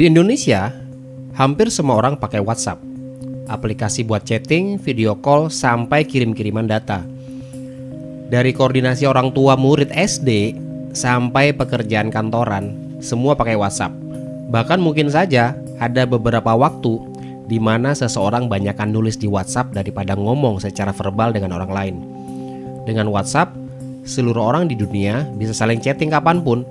Di Indonesia, hampir semua orang pakai WhatsApp. Aplikasi buat chatting, video call, sampai kirim-kiriman data. Dari koordinasi orang tua murid SD sampai pekerjaan kantoran, semua pakai WhatsApp. Bahkan mungkin saja ada beberapa waktu di mana seseorang banyakkan nulis di WhatsApp daripada ngomong secara verbal dengan orang lain. Dengan WhatsApp, seluruh orang di dunia bisa saling chatting kapanpun,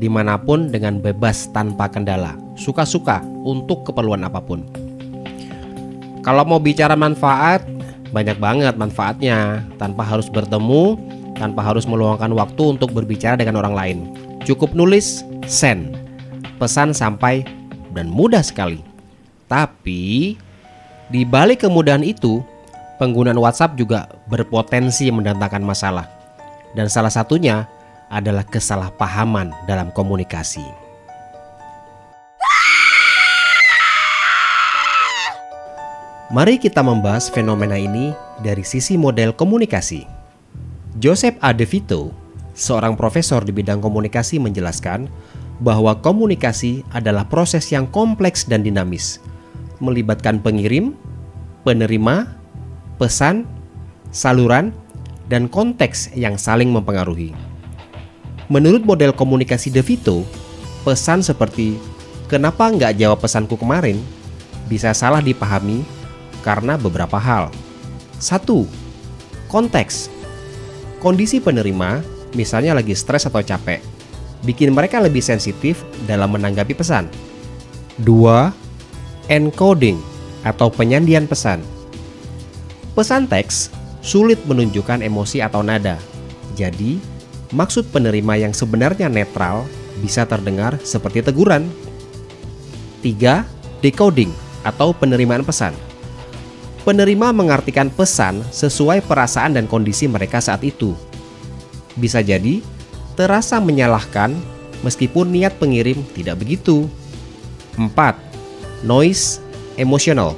dimanapun dengan bebas tanpa kendala, suka-suka untuk keperluan apapun. Kalau mau bicara manfaat, banyak banget manfaatnya. Tanpa harus bertemu, tanpa harus meluangkan waktu untuk berbicara dengan orang lain. Cukup nulis, send, pesan sampai, dan mudah sekali. Tapi di balik kemudahan itu, penggunaan WhatsApp juga berpotensi mendatangkan masalah. Dan salah satunya adalah kesalahpahaman dalam komunikasi. Mari kita membahas fenomena ini dari sisi model komunikasi. Joseph A. De Vito, seorang profesor di bidang komunikasi, menjelaskan bahwa komunikasi adalah proses yang kompleks dan dinamis, melibatkan pengirim, penerima, pesan, saluran, dan konteks yang saling mempengaruhi. Menurut model komunikasi De Vito, pesan seperti "kenapa nggak jawab pesanku kemarin" bisa salah dipahami karena beberapa hal. 1. Konteks. Kondisi penerima, misalnya lagi stres atau capek, bikin mereka lebih sensitif dalam menanggapi pesan. 2. Encoding atau penyandian pesan. Pesan teks sulit menunjukkan emosi atau nada. Jadi, maksud penerima yang sebenarnya netral bisa terdengar seperti teguran. 3. Decoding atau penerimaan pesan. Penerima mengartikan pesan sesuai perasaan dan kondisi mereka saat itu. Bisa jadi terasa menyalahkan meskipun niat pengirim tidak begitu. 4. Noise emotional.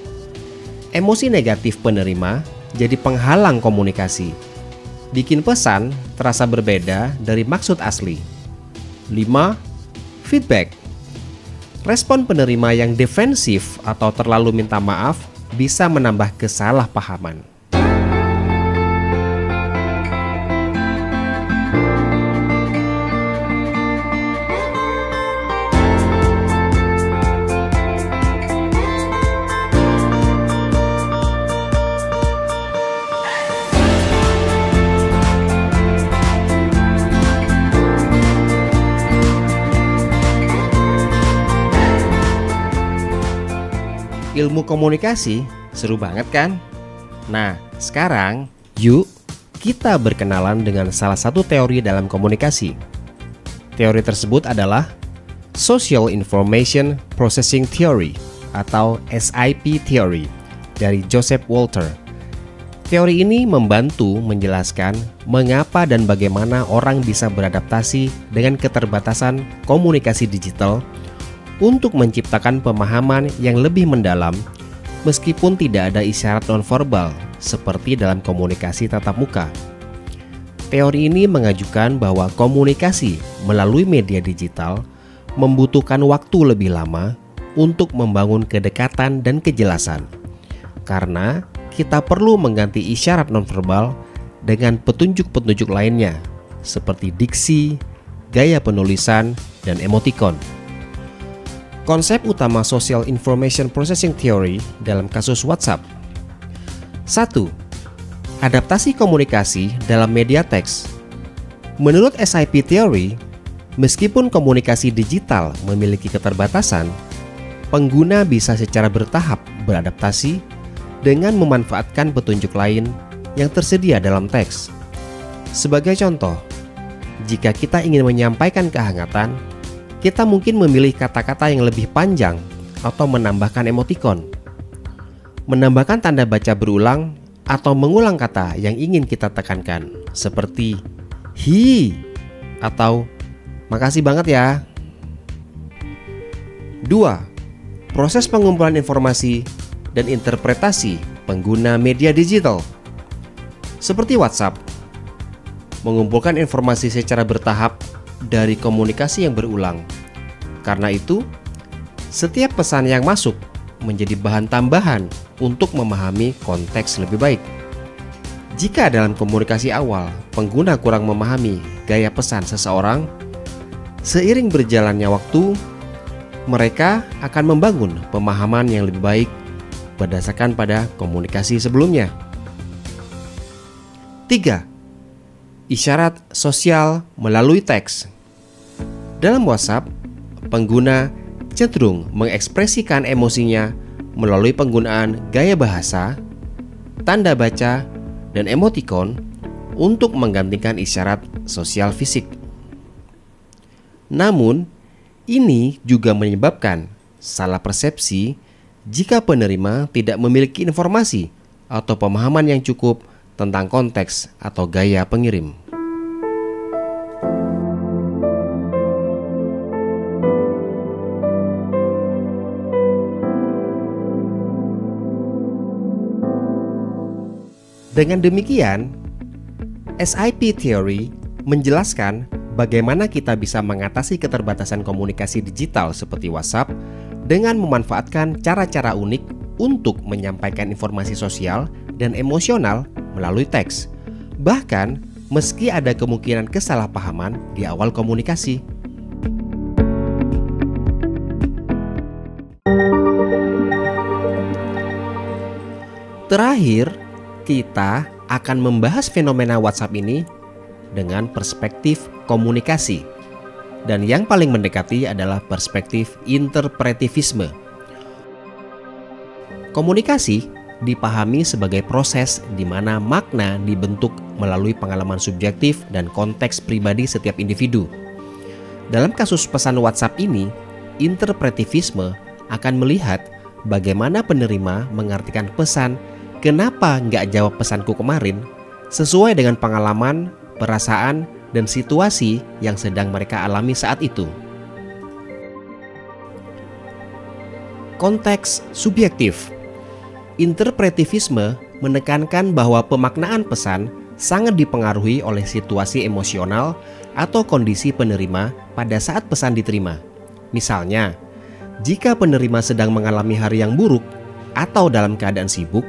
Emosi negatif penerima jadi penghalang komunikasi, bikin pesan terasa berbeda dari maksud asli. 5. Feedback. Respon penerima yang defensif atau terlalu minta maaf bisa menambah kesalahpahaman. Ilmu komunikasi seru banget kan? Nah, sekarang yuk kita berkenalan dengan salah satu teori dalam komunikasi. Teori tersebut adalah Social Information Processing Theory atau SIP Theory dari Joseph Walter. Teori ini membantu menjelaskan mengapa dan bagaimana orang bisa beradaptasi dengan keterbatasan komunikasi digital untuk menciptakan pemahaman yang lebih mendalam meskipun tidak ada isyarat nonverbal seperti dalam komunikasi tatap muka. Teori ini mengajukan bahwa komunikasi melalui media digital membutuhkan waktu lebih lama untuk membangun kedekatan dan kejelasan, karena kita perlu mengganti isyarat nonverbal dengan petunjuk-petunjuk lainnya seperti diksi, gaya penulisan, dan emotikon. Konsep utama Social Information Processing Theory dalam kasus WhatsApp. 1. Adaptasi komunikasi dalam media teks. Menurut SIP Theory, meskipun komunikasi digital memiliki keterbatasan, pengguna bisa secara bertahap beradaptasi dengan memanfaatkan petunjuk lain yang tersedia dalam teks. Sebagai contoh, jika kita ingin menyampaikan kehangatan, kita mungkin memilih kata-kata yang lebih panjang atau menambahkan emotikon, menambahkan tanda baca berulang, atau mengulang kata yang ingin kita tekankan, seperti "hi" atau "makasih banget ya". 2. Proses pengumpulan informasi dan interpretasi pengguna media digital. Seperti WhatsApp, mengumpulkan informasi secara bertahap dari komunikasi yang berulang. Karena itu, Setiap pesan yang masuk menjadi bahan tambahan untuk memahami konteks lebih baik. Jika dalam komunikasi awal pengguna kurang memahami gaya pesan seseorang, seiring berjalannya waktu, mereka akan membangun pemahaman yang lebih baik berdasarkan pada komunikasi sebelumnya. 3. Isyarat sosial melalui teks. Dalam WhatsApp, pengguna cenderung mengekspresikan emosinya melalui penggunaan gaya bahasa, tanda baca, dan emotikon untuk menggantikan isyarat sosial fisik. Namun, ini juga menyebabkan salah persepsi jika penerima tidak memiliki informasi atau pemahaman yang cukup tentang konteks atau gaya pengirim. Dengan demikian, SIP Theory menjelaskan bagaimana kita bisa mengatasi keterbatasan komunikasi digital seperti WhatsApp dengan memanfaatkan cara-cara unik untuk menyampaikan informasi sosial dan emosional melalui teks. Bahkan, meski ada kemungkinan kesalahpahaman di awal komunikasi. Terakhir, kita akan membahas fenomena WhatsApp ini dengan perspektif komunikasi. Dan yang paling mendekati adalah perspektif interpretivisme. Komunikasi dipahami sebagai proses di mana makna dibentuk melalui pengalaman subjektif dan konteks pribadi setiap individu. Dalam kasus pesan WhatsApp ini, interpretivisme akan melihat bagaimana penerima mengartikan pesan "kenapa nggak jawab pesanku kemarin" sesuai dengan pengalaman, perasaan, dan situasi yang sedang mereka alami saat itu. Konteks subjektif. Interpretivisme menekankan bahwa pemaknaan pesan sangat dipengaruhi oleh situasi emosional atau kondisi penerima pada saat pesan diterima. Misalnya, jika penerima sedang mengalami hari yang buruk atau dalam keadaan sibuk,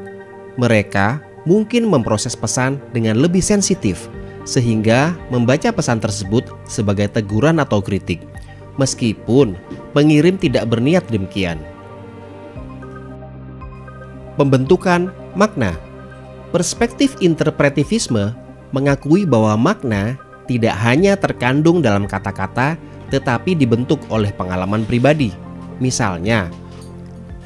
mereka mungkin memproses pesan dengan lebih sensitif, sehingga membaca pesan tersebut sebagai teguran atau kritik, meskipun pengirim tidak berniat demikian. Pembentukan makna. Perspektif interpretivisme mengakui bahwa makna tidak hanya terkandung dalam kata-kata, tetapi dibentuk oleh pengalaman pribadi. Misalnya,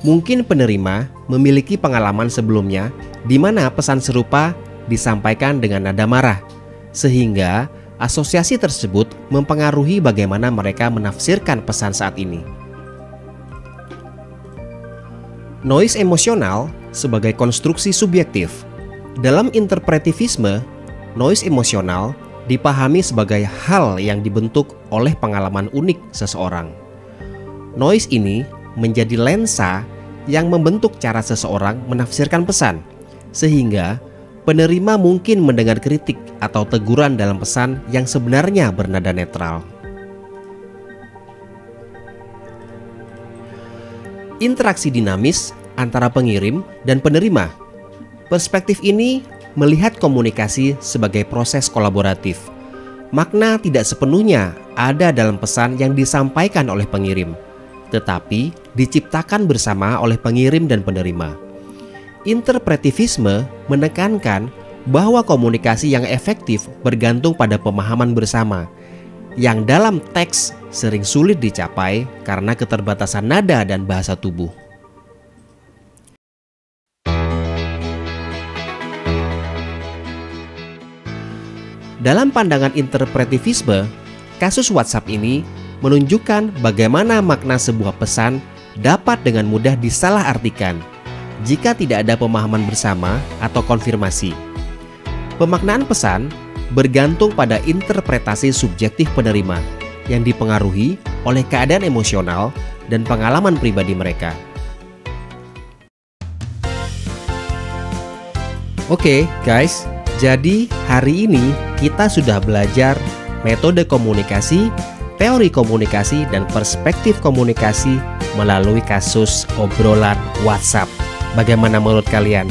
mungkin penerima memiliki pengalaman sebelumnya di mana pesan serupa disampaikan dengan nada marah, sehingga asosiasi tersebut mempengaruhi bagaimana mereka menafsirkan pesan saat ini. Noise emosional sebagai konstruksi subjektif. Dalam interpretivisme, noise emosional dipahami sebagai hal yang dibentuk oleh pengalaman unik seseorang. Noise ini menjadi lensa yang membentuk cara seseorang menafsirkan pesan, sehingga penerima mungkin mendengar kritik atau teguran dalam pesan yang sebenarnya bernada netral. Interaksi dinamis antara pengirim dan penerima. Perspektif ini melihat komunikasi sebagai proses kolaboratif. Makna tidak sepenuhnya ada dalam pesan yang disampaikan oleh pengirim, tetapi diciptakan bersama oleh pengirim dan penerima. Interpretivisme menekankan bahwa komunikasi yang efektif bergantung pada pemahaman bersama, yang dalam teks sering sulit dicapai karena keterbatasan nada dan bahasa tubuh. Dalam pandangan interpretivisme, kasus WhatsApp ini menunjukkan bagaimana makna sebuah pesan dapat dengan mudah disalahartikan jika tidak ada pemahaman bersama atau konfirmasi. Pemaknaan pesan bergantung pada interpretasi subjektif penerima yang dipengaruhi oleh keadaan emosional dan pengalaman pribadi mereka. Oke, guys, jadi hari ini kita sudah belajar metode komunikasi, teori komunikasi dan perspektif komunikasi melalui kasus obrolan WhatsApp. Bagaimana menurut kalian?